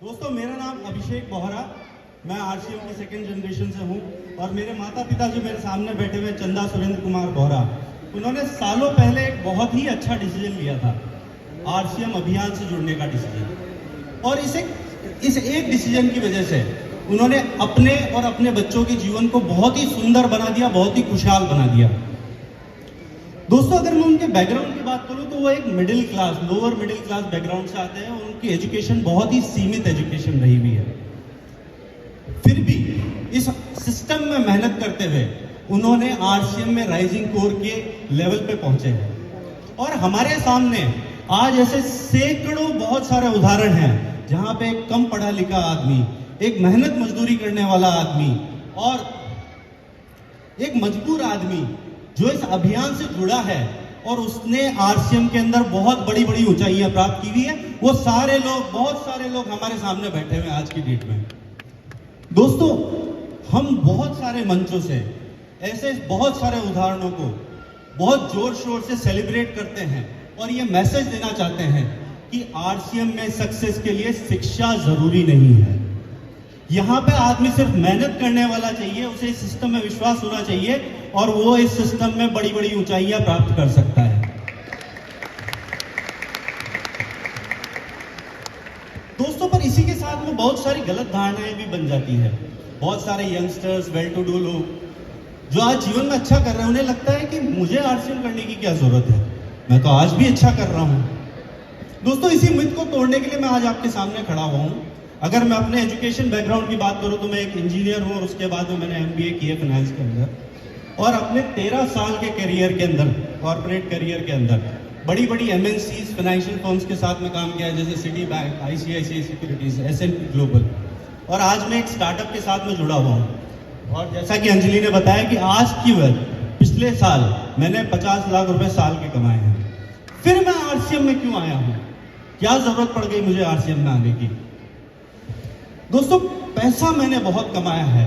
दोस्तों, मेरा नाम अभिषेक बोहरा, मैं आरसीएम की सेकेंड जनरेशन से हूँ और मेरे माता पिता जो मेरे सामने बैठे हुए चंदा सुरेंद्र कुमार बोहरा, उन्होंने सालों पहले एक बहुत ही अच्छा डिसीजन लिया था, आरसीएम अभियान से जुड़ने का डिसीजन। और इस एक डिसीजन की वजह से उन्होंने अपने और अपने बच्चों के जीवन को बहुत ही सुंदर बना दिया, बहुत ही खुशहाल बना दिया। दोस्तों, अगर मैं उनके बैकग्राउंड की बात करूं तो वो एक middle class, lower middle class background से आते हैं और उनकी एजुकेशन बहुत ही सीमित एजुकेशन रही हुई है। फिर भी इस सिस्टम में मेहनत करते हुए उन्होंने आरसीएम में राइजिंग कोर के लेवल पे पहुंचे हैं। और हमारे सामने आज ऐसे सैकड़ों बहुत सारे उदाहरण हैं जहां पे एक कम पढ़ा लिखा आदमी, एक मेहनत मजदूरी करने वाला आदमी और एक मजबूर आदमी जो इस अभियान से जुड़ा है और उसने आरसीएम के अंदर बहुत बड़ी बड़ी ऊंचाइयां प्राप्त की हुई है, वो सारे लोग, बहुत सारे लोग हमारे सामने बैठे हुए आज की डेट में। दोस्तों, हम बहुत सारे मंचों से ऐसे बहुत सारे उदाहरणों को बहुत जोर शोर से सेलिब्रेट करते हैं और ये मैसेज देना चाहते हैं कि आरसीएम में सक्सेस के लिए शिक्षा जरूरी नहीं है। यहाँ पे आदमी सिर्फ मेहनत करने वाला चाहिए, उसे इस सिस्टम में विश्वास होना चाहिए और वो इस सिस्टम में बड़ी बड़ी ऊंचाइयां प्राप्त कर सकता है। दोस्तों, पर इसी के साथ में बहुत सारी गलत धारणाएं भी बन जाती है। बहुत सारे यंगस्टर्स, वेल टू डू लोग जो आज जीवन में अच्छा कर रहे हैं, उन्हें लगता है कि मुझे आरसीएम करने की क्या जरूरत है, मैं तो आज भी अच्छा कर रहा हूं। दोस्तों, इसी मिथ को तोड़ने के लिए मैं आज आपके सामने खड़ा हुआ हूं। अगर मैं अपने एजुकेशन बैकग्राउंड की बात करूं तो मैं एक इंजीनियर हूं और उसके बाद में मैंने एमबीए किया फाइनेंस के अंदर और अपने 13 साल के करियर के अंदर, कॉर्पोरेट करियर के अंदर बड़ी बड़ी एमएनसीज, फाइनेंशियल फर्म्स के साथ में काम किया है, जैसे city bank, ICICI securities, S&P global. और आज मैं एक स्टार्टअप के साथ में जुड़ा हुआ हूँ। और जैसा कि अंजलि ने बताया कि आज की वक्त, पिछले साल मैंने 50 लाख रुपए साल के कमाए हैं। फिर मैं आरसीएम में क्यों आया हूँ, क्या जरूरत पड़ गई मुझे आरसीएम में आने की? दोस्तों, पैसा मैंने बहुत कमाया है,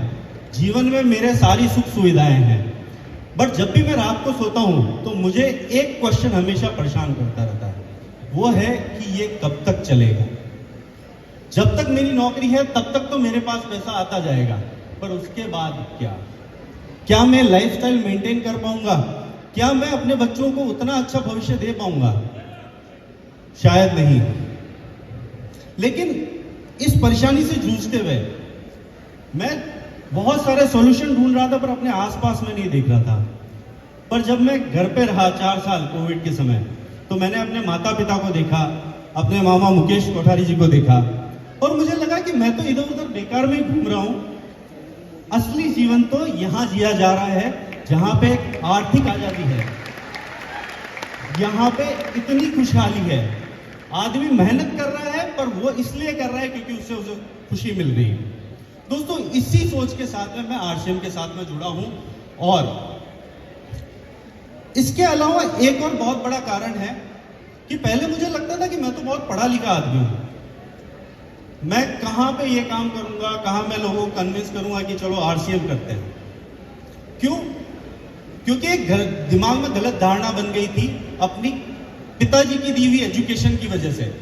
जीवन में मेरे सारी सुख सुविधाएं हैं, बट जब भी मैं रात को सोता हूं तो मुझे एक क्वेश्चन हमेशा परेशान करता रहता है, वो है कि ये कब तक चलेगा। जब तक मेरी नौकरी है तब तक तो मेरे पास पैसा आता जाएगा, पर उसके बाद क्या मैं लाइफस्टाइल मेंटेन कर पाऊंगा? क्या मैं अपने बच्चों को उतना अच्छा भविष्य दे पाऊंगा? शायद नहीं। लेकिन इस परेशानी से जूझते हुए मैं बहुत सारे सॉल्यूशन ढूंढ रहा था, पर अपने आसपास में नहीं देख रहा था। पर जब मैं घर पे रहा 4 साल कोविड के समय, तो मैंने अपने माता पिता को देखा, अपने मामा मुकेश कोठारी जी को देखा और मुझे लगा कि मैं तो इधर उधर बेकार में घूम रहा हूं। असली जीवन तो यहां जिया जा रहा है जहां पे आर्थिक आजादी है, यहां पे इतनी खुशहाली है। आदमी मेहनत कर रहा है पर वो इसलिए कर रहा है क्योंकि उसे खुशी मिल रही है। दोस्तों, इसी सोच के साथ में मैं आरसीएम के साथ में जुड़ा हूं। और इसके अलावा एक और बहुत बड़ा कारण है कि पहले मुझे लगता था कि मैं तो बहुत पढ़ा लिखा आदमी हूं, मैं कहां पे ये काम करूंगा, कहां मैं लोगों को कन्विंस करूंगा कि चलो आरसीएम करते हैं। क्यों? क्योंकि एक दिमाग में गलत धारणा बन गई थी अपनी पिताजी की दी हुई एजुकेशन की वजह से,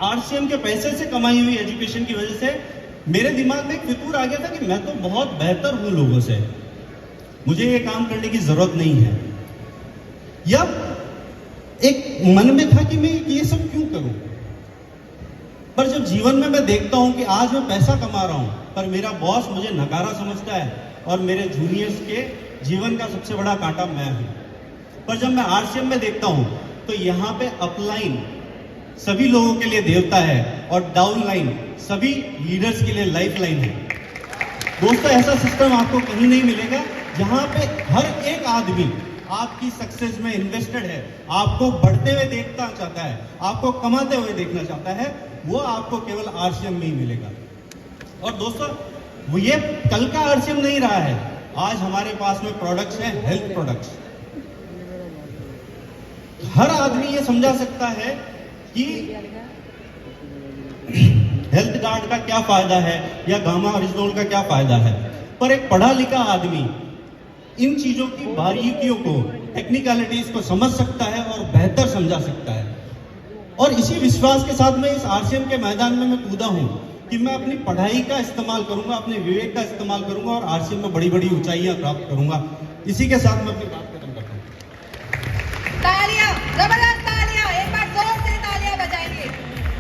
आरसीएम के पैसे से कमाई हुई एजुकेशन की वजह से मेरे दिमाग में एक फितूर आ गया था कि मैं तो बहुत बेहतर हूं लोगों से, मुझे ये काम करने की जरूरत नहीं है। या एक मन में था कि मैं ये सब क्यों करूं। पर जब जीवन में मैं देखता हूं कि आज मैं पैसा कमा रहा हूं पर मेरा बॉस मुझे नकारा समझता है और मेरे जूनियर्स के जीवन का सबसे बड़ा कांटा मैं हूं। पर जब मैं आरसीएम में देखता हूं तो यहाँ पे अपलाइन सभी लोगों के लिए देवता है और डाउनलाइन सभी लीडर्स के लिए लाइफलाइन है। दोस्तों, ऐसा सिस्टम आपको कहीं नहीं मिलेगा जहां पे हर एक आदमी आपकी सक्सेस में इन्वेस्टेड है, आपको बढ़ते हुए देखना चाहता है, आपको कमाते हुए देखना चाहता है। वो आपको केवल आरसीएम में ही मिलेगा। और दोस्तों, वो ये कल का आरसीएम नहीं रहा है, आज हमारे पास में प्रोडक्ट्स हैं, हेल्थ प्रोडक्ट्स। हर आदमी ये समझा सकता है कि हेल्थ कार्ड का क्या फायदा है या गामा ओरिजिनल का क्या फायदा है, पर एक पढ़ा लिखा आदमी इन चीजों की बारीकियों को, टेक्निकलिटीज को समझ सकता है और बेहतर समझा सकता है। और इसी विश्वास के साथ मैं इस आरसीएम के मैदान में मैं कूदा हूं कि मैं अपनी पढ़ाई का इस्तेमाल करूंगा, अपने विवेक का इस्तेमाल करूंगा और आरसीएम में बड़ी बड़ी ऊंचाइयां प्राप्त करूंगा। इसी के साथ मैं अपनी बात खत्म करता हूँ। तालियां, जबरदस्त।